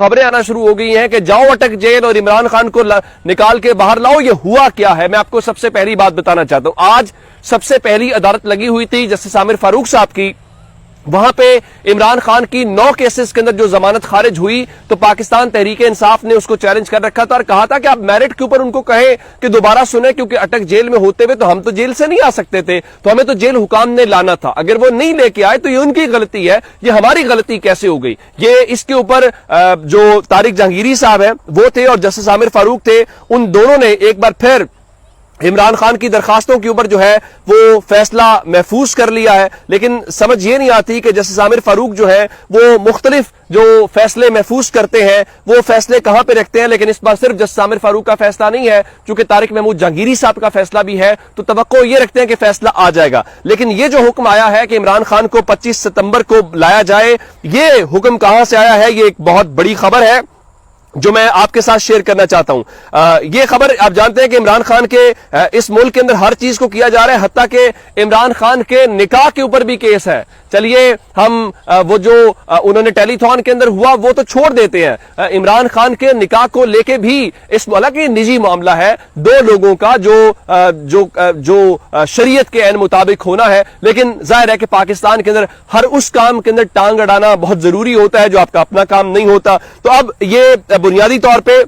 खबरें आना शुरू हो गई हैं कि जाओ अटक जेल और इमरान खान को निकाल के बाहर लाओ। ये हुआ क्या है, मैं आपको सबसे पहली बात बताना चाहता हूं। आज सबसे पहली अदालत लगी हुई थी जस्टिस आमिर फारूक साहब की। वहां पे इमरान खान की 9 केसेस के अंदर जो जमानत खारिज हुई तो पाकिस्तान तहरीक इंसाफ ने उसको चैलेंज कर रखा था और कहा था कि आप मेरिट के ऊपर उनको कहें कि दोबारा सुने, क्योंकि अटक जेल में होते हुए तो हम तो जेल से नहीं आ सकते थे, तो हमें तो जेल हुकाम ने लाना था। अगर वो नहीं लेके आए तो ये उनकी गलती है, ये हमारी गलती कैसे हो गई। ये इसके ऊपर जो तारिक जहांगीरी साहब है वो थे और जस्टिस आमिर फारूक थे, उन दोनों ने एक बार फिर इमरान खान की दरखास्तों के ऊपर जो है वो फैसला महफूज कर लिया है। लेकिन समझ ये नहीं आती कि जस्टिस आमिर फारूक जो है वो मुख्तलिफ जो फैसले महफूज करते हैं वो फैसले कहां पे रखते हैं। लेकिन इस बार सिर्फ जस्टिस आमिर फारूक का फैसला नहीं है, चूंकि तारिक महमूद जहांगीरी साहब का फैसला भी है तो तवक्को ये रखते हैं कि फैसला आ जाएगा। लेकिन ये जो हुक्म आया है कि इमरान खान को 25 सितंबर को लाया जाए, ये हुक्म कहां से आया है, ये एक बहुत बड़ी खबर है जो मैं आपके साथ शेयर करना चाहता हूं। ये खबर आप जानते हैं कि इमरान खान के इस मुल्क के अंदर हर चीज को किया जा रहा है, हत्ता कि इमरान खान के निकाह के ऊपर भी केस है। चलिए हम वो जो उन्होंने टेलीथॉन के अंदर हुआ वो तो छोड़ देते हैं, इमरान खान के निकाह को लेके भी इस हालांकि निजी मामला है दो लोगों का जो शरीयत के ऐन मुताबिक होना है, लेकिन जाहिर है कि पाकिस्तान के अंदर हर उस काम के अंदर टांग अड़ाना बहुत जरूरी होता है जो आपका अपना काम नहीं होता। तो अब ये बुनियादी तौर पे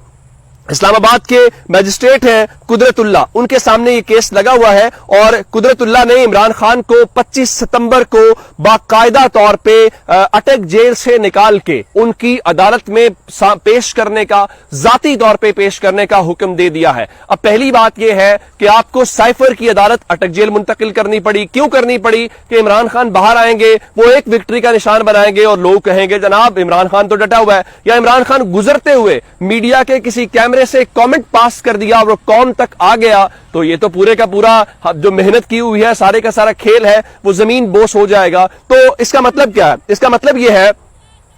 इस्लामाबाद के मैजिस्ट्रेट हैं कुदरतुल्लाह, उनके सामने ये केस लगा हुआ है और कुदरतुल्लाह ने इमरान खान को 25 सितंबर को बाकायदा तौर पे अटक जेल से निकाल के उनकी अदालत में पेश करने का, जाती तौर पे पेश करने का हुक्म दे दिया है। अब पहली बात यह है कि आपको साइफर की अदालत अटक जेल मुंतकिल करनी पड़ी। क्यों करनी पड़ी? कि इमरान खान बाहर आएंगे, वो एक विक्ट्री का निशान बनाएंगे और लोग कहेंगे जनाब इमरान खान तो डटा हुआ है, या इमरान खान गुजरते हुए मीडिया के किसी कैमरे से कमेंट पास कर दिया और वो कौम तक आ गया, तो ये तो पूरे का पूरा जो मेहनत की हुई है, सारे का सारा खेल है, वो जमीन बोस हो जाएगा। तो इसका मतलब क्या है? इसका मतलब ये है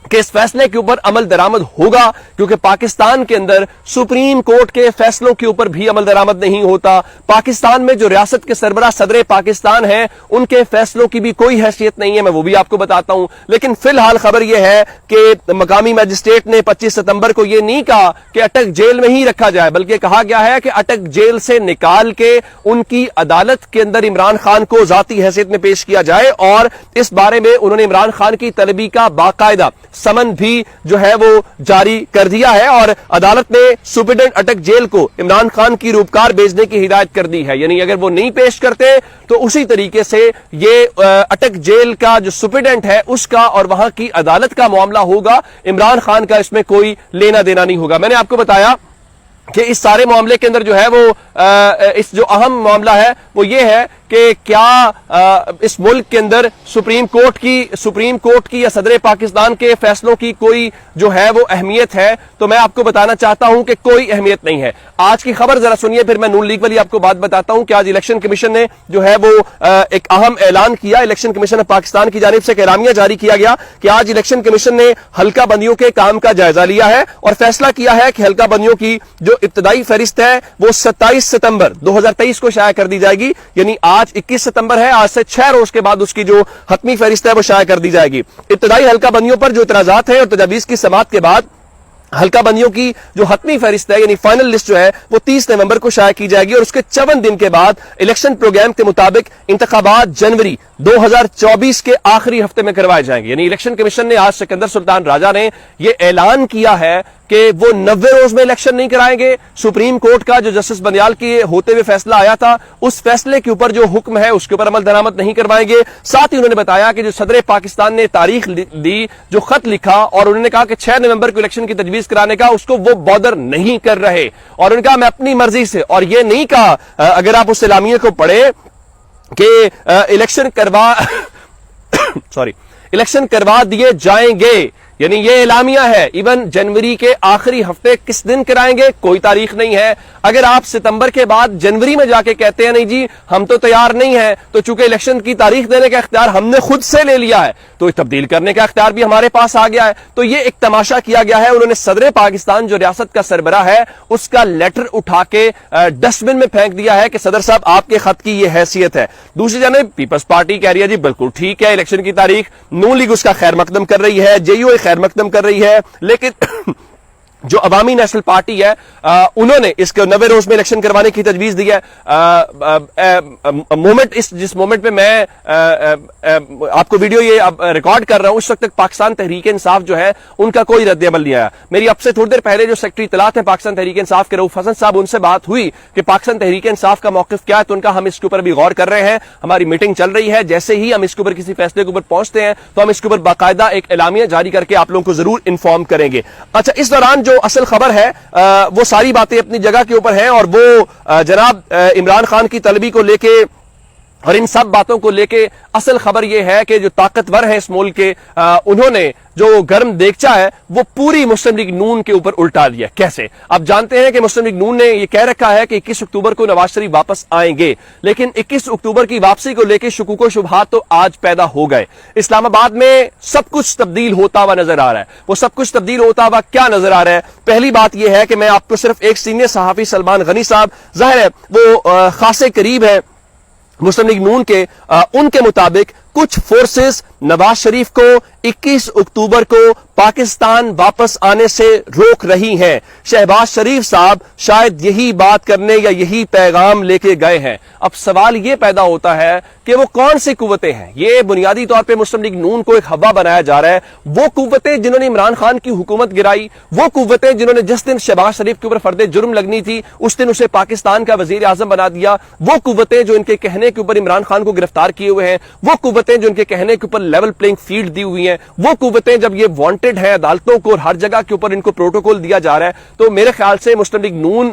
कि इस फैसले के ऊपर अमल दरामद होगा, क्योंकि पाकिस्तान के अंदर सुप्रीम कोर्ट के फैसलों के ऊपर भी अमल दरामद नहीं होता। पाकिस्तान में जो रियासत के सरबराह सदर पाकिस्तान हैं उनके फैसलों की भी कोई हैसियत नहीं है, मैं वो भी आपको बताता हूं। लेकिन फिलहाल खबर यह है कि मकामी मैजिस्ट्रेट ने 25 सितंबर को यह नहीं कहा कि अटक जेल में ही रखा जाए, बल्कि कहा गया है कि अटक जेल से निकाल के उनकी अदालत के अंदर इमरान खान को जाती हैसियत में पेश किया जाए। और इस बारे में उन्होंने इमरान खान की तलबी का बाकायदा समन भी जो है वो जारी कर दिया है और अदालत ने सुप्रीडेंट अटक जेल को इमरान खान की रूपकार भेजने की हिदायत कर दी है। यानी अगर वो नहीं पेश करते तो उसी तरीके से ये अटक जेल का जो सुप्रीडेंट है उसका और वहां की अदालत का मामला होगा, इमरान खान का इसमें कोई लेना देना नहीं होगा। मैंने आपको बताया कि इस सारे मामले के अंदर जो है वो इस जो अहम मामला है वो ये है कि क्या इस मुल्क के अंदर सुप्रीम कोर्ट की या सदर पाकिस्तान के फैसलों की कोई जो है वो अहमियत है। तो मैं आपको बताना चाहता हूं कि कोई अहमियत नहीं है। आज की खबर जरा सुनिए, फिर मैं नून लीग वाली आपको बात बताता हूं कि आज इलेक्शन कमीशन ने जो है वो एक अहम ऐलान किया। इलेक्शन कमीशन ऑफ पाकिस्तान की जानिब से एक एलामिया जारी किया गया कि आज इलेक्शन कमीशन ने हल्का बंदियों के काम का जायजा लिया है और फैसला किया है कि हल्का बंदियों की जो इब्तदाई फहरिस्त है वो 27 सितंबर 2023 को शाया कर दी जाएगी। यानी आज 21 सितंबर है, आज से 6 रोज के बाद उसकी जो हतमी फहरिस्त है वो शाया कर दी जाएगी। इब्तदाई हल्का बंदियों पर जो इतराजात है और तजावीज की समाअत के बाद हल्का बंदियों की जो हतमी फहरिस्त है यानी फाइनल लिस्ट जो है वो 30 नवंबर को शाया की जाएगी और उसके 54 दिन के बाद इलेक्शन प्रोग्राम के मुताबिक इंतखाबात जनवरी 2024 के आखिरी हफ्ते में करवाए जाएंगे। यानी इलेक्शन कमीशन ने आज सिकंदर सुल्तान राजा ने यह ऐलान किया है कि वो 90 रोज में इलेक्शन नहीं कराएंगे। सुप्रीम कोर्ट का जो जस्टिस बंदियाल के होते हुए फैसला आया था उस फैसले के ऊपर जो हुक्म है उसके ऊपर अमल दरामद नहीं करवाएंगे। साथ ही उन्होंने बताया कि जो सदर पाकिस्तान ने तारीख दी, जो खत लिखा और उन्होंने कहा कि 6 नवंबर को इलेक्शन की तजवीज कराने का, उसको वो बॉदर नहीं कर रहे। और उन्होंने कहा मैं अपनी मर्जी से, और ये नहीं कहा अगर आप उस एलामिया को पढ़े कि इलेक्शन करवा दिए जाएंगे, यानी ये एलामिया है। इवन जनवरी के आखिरी हफ्ते किस दिन कराएंगे कोई तारीख नहीं है। अगर आप सितंबर के बाद जनवरी में जाके कहते हैं नहीं जी हम तो तैयार नहीं है, तो चूंकि इलेक्शन की तारीख देने का इख्तियार हमने खुद से ले लिया है तो तब्दील करने का इख्तियार भी हमारे पास आ गया है। तो ये एक तमाशा किया गया है। उन्होंने सदर पाकिस्तान जो रियासत का सरबराह है उसका लेटर उठा के डस्टबिन में फेंक दिया है कि सदर साहब आपके खत की ये हैसियत है। दूसरी जानिब पीपल्स पार्टी कह रही है जी बिल्कुल ठीक है, इलेक्शन की तारीख नून लीग उसका खैर मकदम कर रही है, जेयू خیر مقدم کر رہی ہے، لیکن جو عوامی نیشنل پارٹی ہے انہوں نے اس کو 90 روز میں الیکشن کروانے کی تجویز دی ہے. جس مومنٹ پہ میں آپ کو ویڈیو یہ ریکارڈ کر رہا ہوں، اس وقت تک پاکستان تحریک انصاف جو ہے ان کا کوئی رد عمل نہیں آیا. میری اب سے تھوڑی دیر پہلے جو سیکرٹری اطلاعات ہیں پاکستان تحریک انصاف کے رؤوف حسن صاحب، ان سے بات ہوئی کہ پاکستان تحریک انصاف کا موقف کیا ہے، تو ان کا ہم اس کے اوپر بھی غور کر رہے ہیں، ہماری میٹنگ چل رہی ہے، جیسے ہی ہم اس کے اوپر کسی فیصلے کے اوپر پہنچتے ہیں تو ہم اس کے اوپر باقاعدہ ایک اعلامیہ جاری کر کے آپ لوگوں کو ضرور انفارم کریں گے. اچھا، اس دوران جو اصل خبر ہے وہ ساری باتیں اپنی جگہ کے اوپر ہیں، اور وہ جناب عمران خان کی طلبی کو لے کے اور ان سب باتوں کو لے کے اصل خبر یہ ہے کہ جو طاقتور ہیں اس ملک کے، انہوں نے جو گرم دیگچہ ہے وہ پوری مسلم لیگ نون کے اوپر الٹا دیا. کیسے؟ آپ جانتے ہیں کہ مسلم لیگ نون نے یہ کہہ رکھا ہے کہ 21 اکتوبر کو نواز شریف واپس آئیں گے، لیکن 21 اکتوبر کی واپسی کو لے کے شکوک و شبہات تو آج پیدا ہو گئے. اسلام آباد میں سب کچھ تبدیل ہوتا ہوا نظر آ رہا ہے. وہ سب کچھ تبدیل ہوتا ہوا کیا نظر آ رہا ہے؟ پہلی بات یہ ہے کہ میں آپ کو صرف ایک سینئر صحافی سلمان غنی صاحب، ظاہر ہے وہ خاصے قریب ہے مسلم لیگ نون کے، ان کے مطابق کچھ فورسز نواز شریف کو 21 اکتوبر کو پاکستان واپس آنے سے روک رہی ہیں. شہباز شریف صاحب شاید یہی بات کرنے یا یہی پیغام لے کے گئے ہیں. اب سوال یہ پیدا ہوتا ہے کہ وہ کون سی قوتیں ہیں؟ یہ بنیادی طور پہ مسلم لیگ نون کو ایک ہوا بنایا جا رہا ہے. وہ قوتیں جنہوں نے عمران خان کی حکومت گرائی، وہ قوتیں جنہوں نے جس دن شہباز شریف کے اوپر فرد جرم لگنی تھی اس دن اسے پاکستان کا وزیر اعظم بنا دیا، وہ قوتیں جو ان کے کہنے کے اوپر عمران خان کو گرفتار کیے ہوئے ہیں، وہ قوتیں جو ان کے کہنے کے اوپر لیول پلینگ فیلڈ دی ہوئی ہیں، وہ قوتیں جب یہ وانٹڈ ہے عدالتوں کو اور ہر جگہ کے اوپر ان کو پروٹوکول دیا جا رہا ہے. تو میرے خیال سے مسلم لیگ نون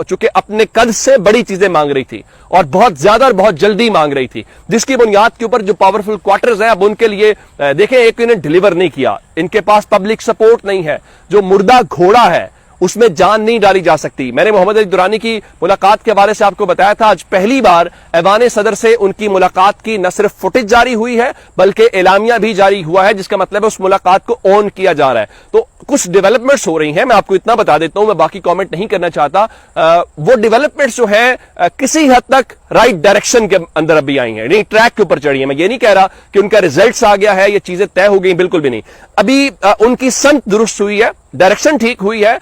چونکہ اپنے قد سے بڑی چیزیں مانگ رہی تھی اور بہت زیادہ اور بہت جلدی مانگ رہی تھی، جس کی بنیاد کے اوپر جو پاورفل کوارٹرز ہیں اب ان کے لیے دیکھیں ایک انہیں ڈیلیور نہیں کیا. ان کے پاس پبلک سپورٹ نہیں ہے. جو مردہ گھوڑا ہے اس میں جان نہیں ڈالی جا سکتی. میں نے محمد علی دورانی کی ملاقات کے حوالے سے آپ کو بتایا تھا، آج پہلی بار ایوان صدر سے ان کی ملاقات کی نہ صرف فوٹیج جاری ہوئی ہے بلکہ اعلامیہ بھی جاری ہوا ہے، جس کا مطلب ہے اس ملاقات کو آن کیا جا رہا ہے. تو کچھ ڈیولپمنٹس ہو رہی ہیں، میں آپ کو اتنا بتا دیتا ہوں، میں باقی کامنٹ نہیں کرنا چاہتا. وہ ڈیولپمنٹس جو ہیں کسی حد تک رائٹ ڈائریکشن کے اندر ابھی آئی ہیں، یعنی ٹریک کے اوپر چڑھی ہیں. میں یہ نہیں کہہ رہا کہ ان کا ریزلٹس آ گیا ہے، یہ چیزیں طے ہو گئی، بالکل بھی نہیں. ابھی ان کی سمت درست ہوئی ہے، ڈائریکشن ٹھیک ہوئی ہے.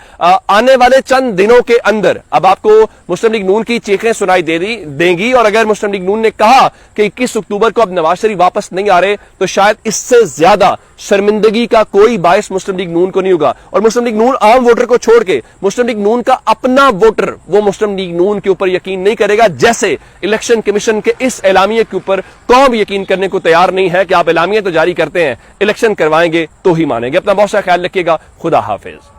آنے والے چند دنوں کے اندر اب آپ کو مسلم لیگ نون کی چیخیں سنائی دیں گی، اور اگر مسلم لیگ نون نے کہا کہ 21 اکتوبر کو اب نواز شریف واپس نہیں آ رہے تو شاید اس سے زیادہ شرمندگی کا کوئی باعث مسلم لیگ نون کو نہیں ہوگا. اور مسلم لیگ نون عام ووٹر کو چھوڑ کے مسلم لیگ نون کا اپنا ووٹر وہ مسلم لیگ نون کے اوپر یقین نہیں کرے گا، جیسے الیکشن کمیشن کے اس اعلامیے کے اوپر قوم یقین کرنے کو تیار نہیں ہے کہ آپ اعلامیہ تو جاری کرتے ہیں، الیکشن کروائیں گے تو ہی مانیں گے. اپنا بہت سا خیال رکھیے گا. خدا حافظ.